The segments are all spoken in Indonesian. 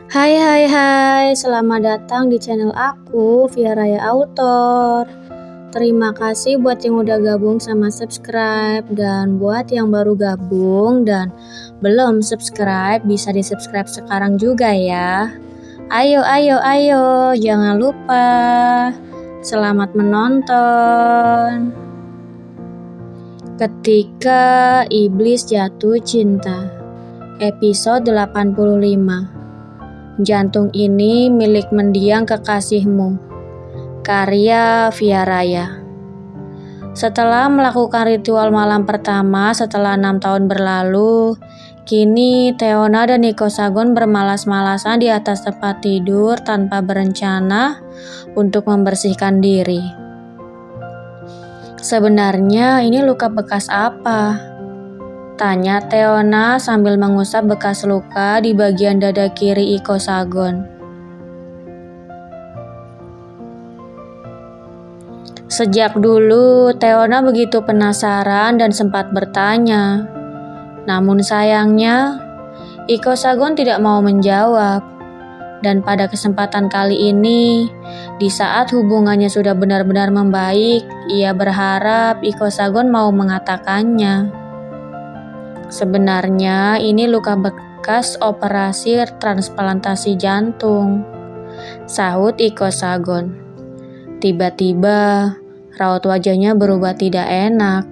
Hai hai hai, selamat datang di channel aku, Via Raya Autor. Terima kasih buat yang udah gabung sama subscribe, dan buat yang baru gabung dan belum subscribe, bisa di subscribe sekarang juga ya. Ayo ayo ayo, jangan lupa. Selamat menonton. Ketika Iblis Jatuh Cinta, episode 85. Jantung ini milik mendiang kekasihmu. Karya Via Raya. Setelah melakukan ritual malam pertama setelah 6 tahun berlalu, kini Theona dan Nico Sagon bermalas-malasan di atas tempat tidur tanpa berencana untuk membersihkan diri. Sebenarnya ini luka bekas apa? Tanya Theona sambil mengusap bekas luka di bagian dada kiri Iko Sagon. Sejak dulu, Theona begitu penasaran dan sempat bertanya. Namun sayangnya, Iko Sagon tidak mau menjawab. Dan pada kesempatan kali ini, di saat hubungannya sudah benar-benar membaik, ia berharap Iko Sagon mau mengatakannya. Sebenarnya ini luka bekas operasi transplantasi jantung, sahut Iko Sagon. Tiba-tiba raut wajahnya berubah tidak enak.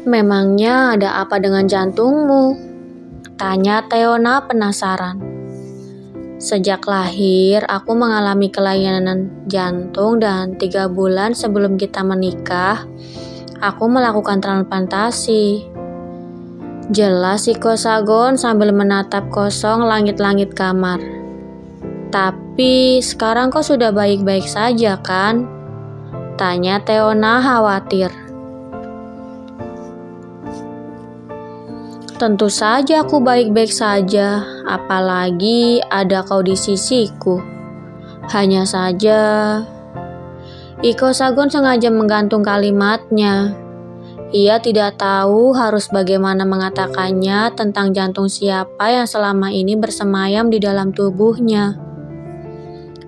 Memangnya ada apa dengan jantungmu? Tanya Theona penasaran. Sejak lahir, aku mengalami kelainan jantung dan 3 bulan sebelum kita menikah, aku melakukan transplantasi. Jelas Iko Sagon sambil menatap kosong langit-langit kamar. Tapi sekarang kau sudah baik-baik saja kan? Tanya Theona khawatir. Tentu saja aku baik-baik saja, apalagi ada kau di sisiku. Hanya saja, Iko Sagon sengaja menggantung kalimatnya. Ia tidak tahu harus bagaimana mengatakannya tentang jantung siapa yang selama ini bersemayam di dalam tubuhnya.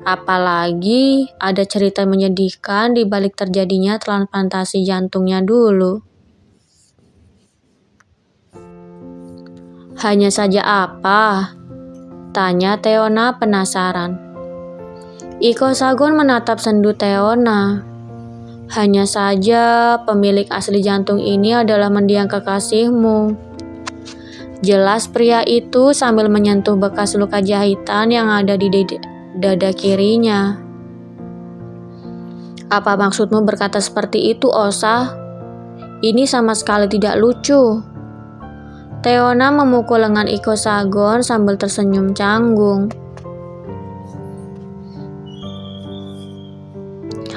Apalagi ada cerita menyedihkan di balik terjadinya transplantasi jantungnya dulu. Hanya saja apa? Tanya Theona penasaran. Iko Sagon menatap sendu Theona. Hanya saja pemilik asli jantung ini adalah mendiang kekasihmu. Jelas pria itu sambil menyentuh bekas luka jahitan yang ada di dada kirinya. Apa maksudmu berkata seperti itu, Osa? Ini sama sekali tidak lucu. Theona memukul lengan Iko Sagon sambil tersenyum canggung.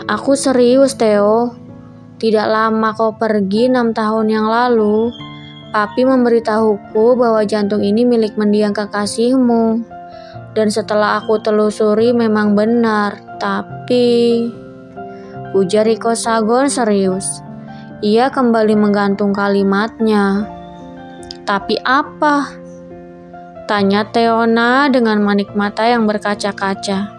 Aku serius, Theo. Tidak lama kau pergi 6 tahun yang lalu, Papi memberitahuku bahwa jantung ini milik mendiang kekasihmu. Dan setelah aku telusuri memang benar, tapi... Ujar Iko Sagon serius. Ia kembali menggantung kalimatnya. Tapi apa? Tanya Theona dengan manik mata yang berkaca-kaca.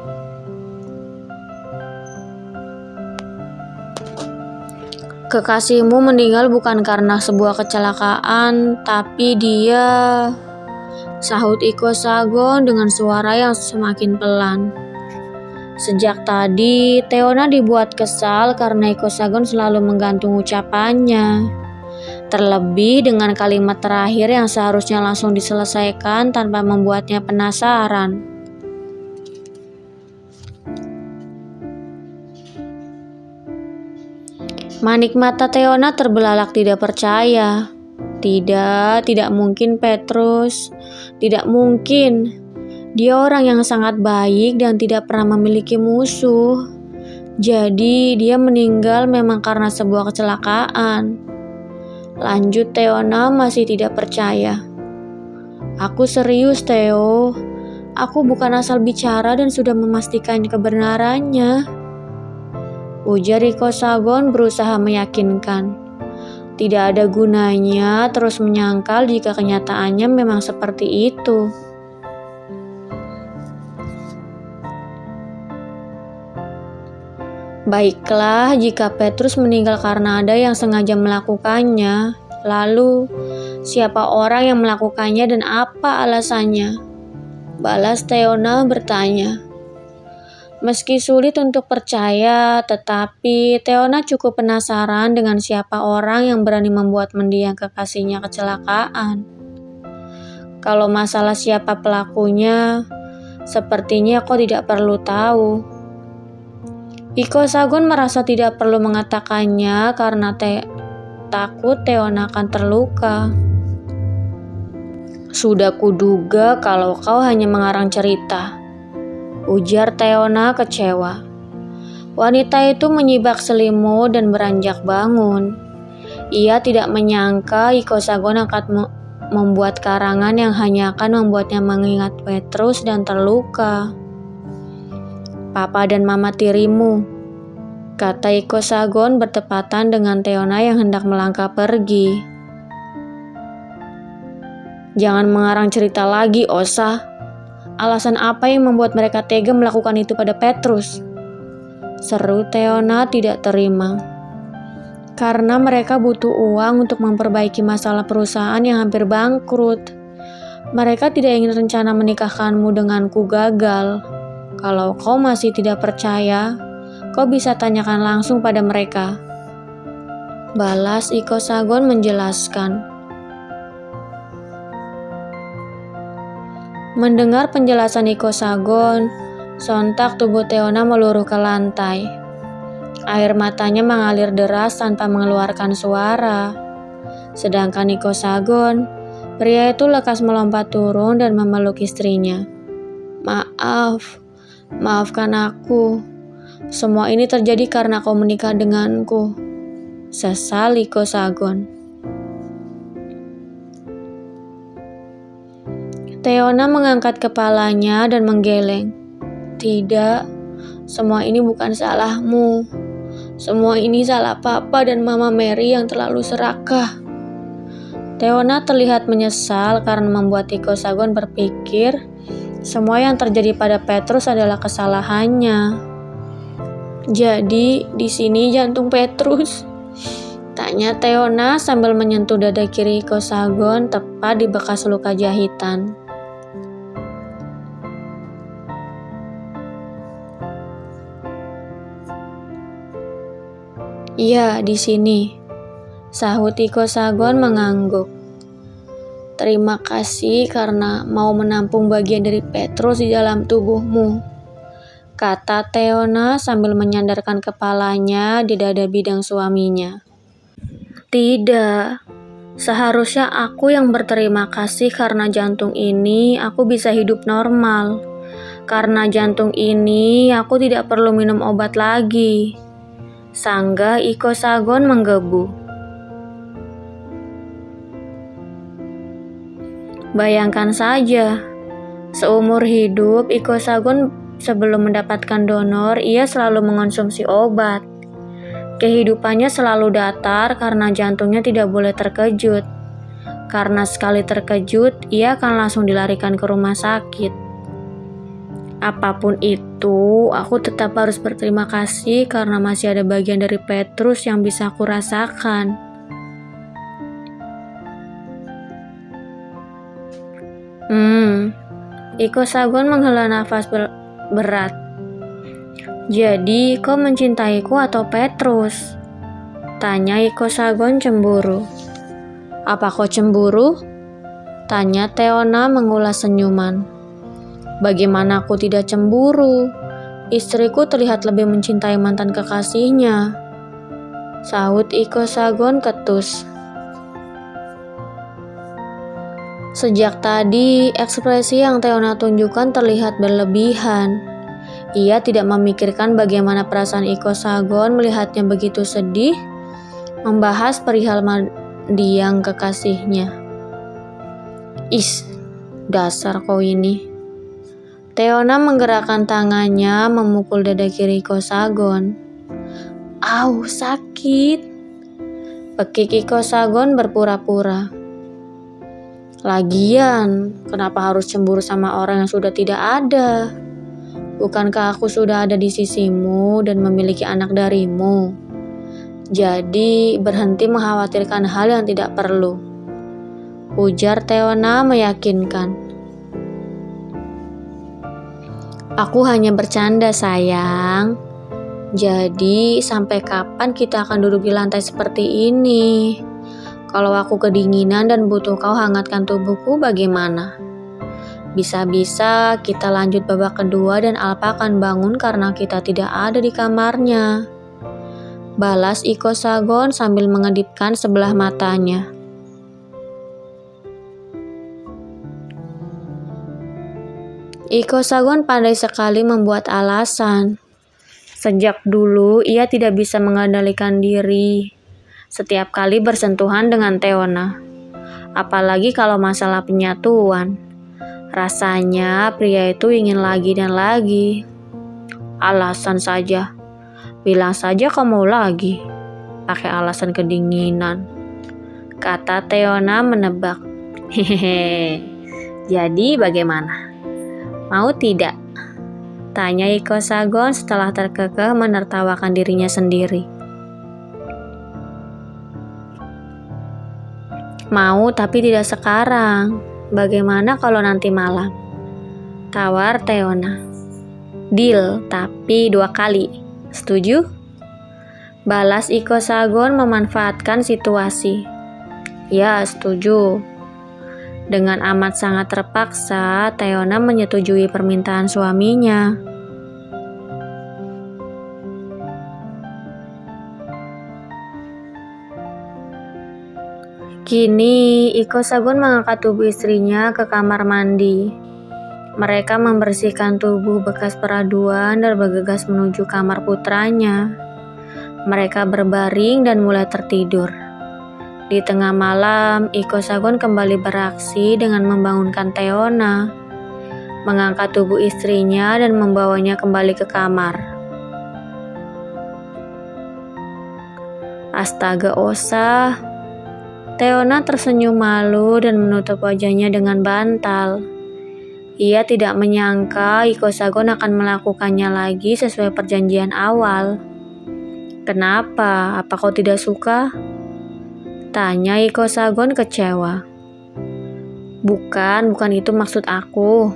Kekasihmu meninggal bukan karena sebuah kecelakaan, tapi dia... Sahut Iko Sagon dengan suara yang semakin pelan. Sejak tadi, Theona dibuat kesal karena Iko Sagon selalu menggantung ucapannya. Terlebih dengan kalimat terakhir yang seharusnya langsung diselesaikan tanpa membuatnya penasaran. Manik mata Theona terbelalak tidak percaya. Tidak mungkin Petrus. Tidak mungkin. Dia orang yang sangat baik dan tidak pernah memiliki musuh. Jadi dia meninggal memang karena sebuah kecelakaan. Lanjut Theona masih tidak percaya. Aku serius, Theo. Aku bukan asal bicara dan sudah memastikan kebenarannya. Ujar Iko Sagon berusaha meyakinkan. Tidak ada gunanya terus menyangkal jika kenyataannya memang seperti itu. Baiklah, jika Petrus meninggal karena ada yang sengaja melakukannya, lalu siapa orang yang melakukannya dan apa alasannya? Balas Theona bertanya. Meski sulit untuk percaya, tetapi Theona cukup penasaran dengan siapa orang yang berani membuat mendiang kekasihnya kecelakaan. Kalau masalah siapa pelakunya, sepertinya kau tidak perlu tahu. Iko Sagon merasa tidak perlu mengatakannya karena takut Theona akan terluka. Sudah kuduga kalau kau hanya mengarang cerita, ujar Theona kecewa. Wanita itu menyibak selimut dan beranjak bangun. Ia tidak menyangka Iko Sagon akan membuat karangan yang hanya akan membuatnya mengingat Petrus dan terluka. Papa dan mama tirimu, kata Iko Sagon bertepatan dengan Theona yang hendak melangkah pergi. Jangan mengarang cerita lagi, Osa. Alasan apa yang membuat mereka tega melakukan itu pada Petrus? Seru Theona tidak terima. Karena mereka butuh uang untuk memperbaiki masalah perusahaan yang hampir bangkrut. Mereka tidak ingin rencana menikahkanmu denganku gagal. Kalau kau masih tidak percaya, kau bisa tanyakan langsung pada mereka. Balas Iko Sagon menjelaskan. Mendengar penjelasan Iko Sagon, sontak tubuh Theona meluruh ke lantai. Air matanya mengalir deras tanpa mengeluarkan suara. Sedangkan Iko Sagon, pria itu lekas melompat turun dan memeluk istrinya. Maafkan aku. Semua ini terjadi karena kau menikah denganku. Sesal Iko Sagon. Theona mengangkat kepalanya dan menggeleng. Tidak, semua ini bukan salahmu. Semua ini salah Papa dan Mama Mary yang terlalu serakah. Theona terlihat menyesal karena membuat Iko Sagon berpikir semua yang terjadi pada Petrus adalah kesalahannya. Jadi, di sini jantung Petrus? Tanya Theona sambil menyentuh dada kiri Iko Sagon tepat di bekas luka jahitan. Iya, di sini. Sahut Iko Sagon mengangguk. Terima kasih karena mau menampung bagian dari Petrus di dalam tubuhmu, kata Theona sambil menyandarkan kepalanya di dada bidang suaminya. Tidak, seharusnya aku yang berterima kasih karena jantung ini aku bisa hidup normal. Karena jantung ini aku tidak perlu minum obat lagi. Sanggah Iko Sagon menggebu. Bayangkan saja, seumur hidup Iko Sagon sebelum mendapatkan donor, ia selalu mengonsumsi obat. Kehidupannya selalu datar karena jantungnya tidak boleh terkejut. Karena sekali terkejut, ia akan langsung dilarikan ke rumah sakit. Apapun itu, aku tetap harus berterima kasih karena masih ada bagian dari Petrus yang bisa aku rasakan. Iko Sagon menghela nafas berat. Jadi, kau mencintaiku atau Petrus? Tanya Iko Sagon cemburu. Apa kau cemburu? Tanya Theona mengulas senyuman. Bagaimana aku tidak cemburu? Istriku terlihat lebih mencintai mantan kekasihnya. Sahut Iko Sagon ketus. Sejak tadi, ekspresi yang Theona tunjukkan terlihat berlebihan. Ia tidak memikirkan bagaimana perasaan Iko Sagon melihatnya begitu sedih, membahas perihal mendiang kekasihnya. Dasar kau ini. Theona menggerakkan tangannya memukul dada kiri Iko Sagon. Sakit. Pekik Iko Sagon berpura-pura. Lagian, kenapa harus cemburu sama orang yang sudah tidak ada? Bukankah aku sudah ada di sisimu dan memiliki anak darimu? Jadi, berhenti mengkhawatirkan hal yang tidak perlu. Ujar Teona meyakinkan. Aku hanya bercanda, sayang. Jadi, sampai kapan kita akan duduk di lantai seperti ini? Kalau aku kedinginan dan butuh kau hangatkan tubuhku, bagaimana? Bisa-bisa kita lanjut babak kedua dan Alpa akan bangun karena kita tidak ada di kamarnya. Balas Iko Sagon sambil mengedipkan sebelah matanya. Iko Sagon pandai sekali membuat alasan. Sejak dulu ia tidak bisa mengendalikan diri setiap kali bersentuhan dengan Teona. Apalagi kalau masalah penyatuan. Rasanya pria itu ingin lagi dan lagi. Alasan saja. Bilang saja kau mau lagi. Pakai alasan kedinginan. Kata Teona menebak. Hehehe. Jadi bagaimana? Mau tidak? Tanya Iko Sagon setelah terkekeh menertawakan dirinya sendiri. Mau tapi tidak sekarang. Bagaimana kalau nanti malam? Tawar Teona. Deal, tapi 2 kali. Setuju? Balas Iko Sagon memanfaatkan situasi. Ya, setuju. Dengan amat sangat terpaksa, Teona menyetujui permintaan suaminya. Kini, Iko Sagon mengangkat tubuh istrinya ke kamar mandi. Mereka membersihkan tubuh bekas peraduan dan bergegas menuju kamar putranya. Mereka berbaring dan mulai tertidur. Di tengah malam, Iko Sagon kembali beraksi dengan membangunkan Teona, mengangkat tubuh istrinya dan membawanya kembali ke kamar. Astaga Osa, Teona tersenyum malu dan menutup wajahnya dengan bantal. Ia tidak menyangka Iko Sagon akan melakukannya lagi sesuai perjanjian awal. Kenapa? Apa kau tidak suka? Tanya Iko Sagon kecewa. Bukan itu maksud aku.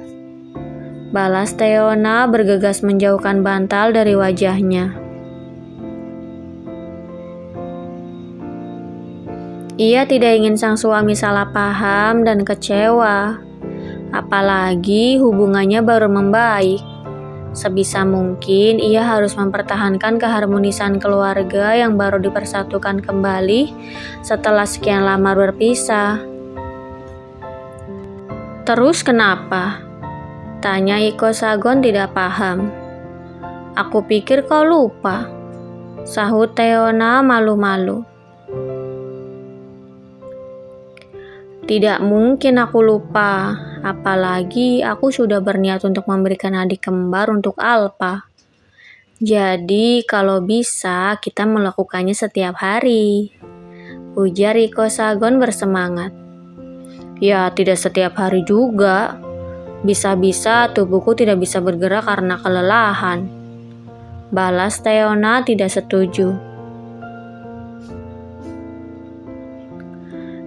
Balas Teona bergegas menjauhkan bantal dari wajahnya. Ia tidak ingin sang suami salah paham dan kecewa. Apalagi hubungannya baru membaik. Sebisa mungkin ia harus mempertahankan keharmonisan keluarga yang baru dipersatukan kembali setelah sekian lama berpisah. Terus kenapa? Tanya Iko Sagon tidak paham. Aku pikir kau lupa. Sahut Teona malu-malu. Tidak mungkin aku lupa, apalagi aku sudah berniat untuk memberikan adik kembar untuk Alpa. Jadi kalau bisa kita melakukannya setiap hari. Ujar Iko Sagon bersemangat. Ya tidak setiap hari juga. Bisa-bisa tubuhku tidak bisa bergerak karena kelelahan. Balas Teona tidak setuju.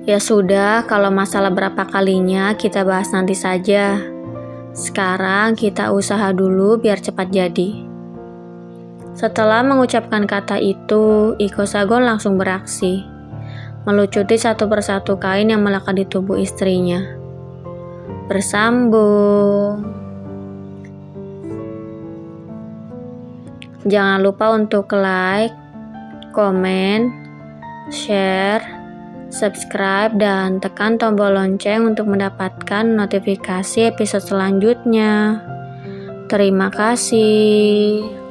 Ya sudah, kalau masalah berapa kalinya kita bahas nanti saja. Sekarang kita usaha dulu biar cepat jadi. Setelah mengucapkan kata itu, Iko Sagon langsung beraksi, melucuti satu persatu kain yang melekat di tubuh istrinya. Bersambung. Jangan lupa untuk like, komen, share, subscribe, dan tekan tombol lonceng untuk mendapatkan notifikasi episode selanjutnya. Terima kasih.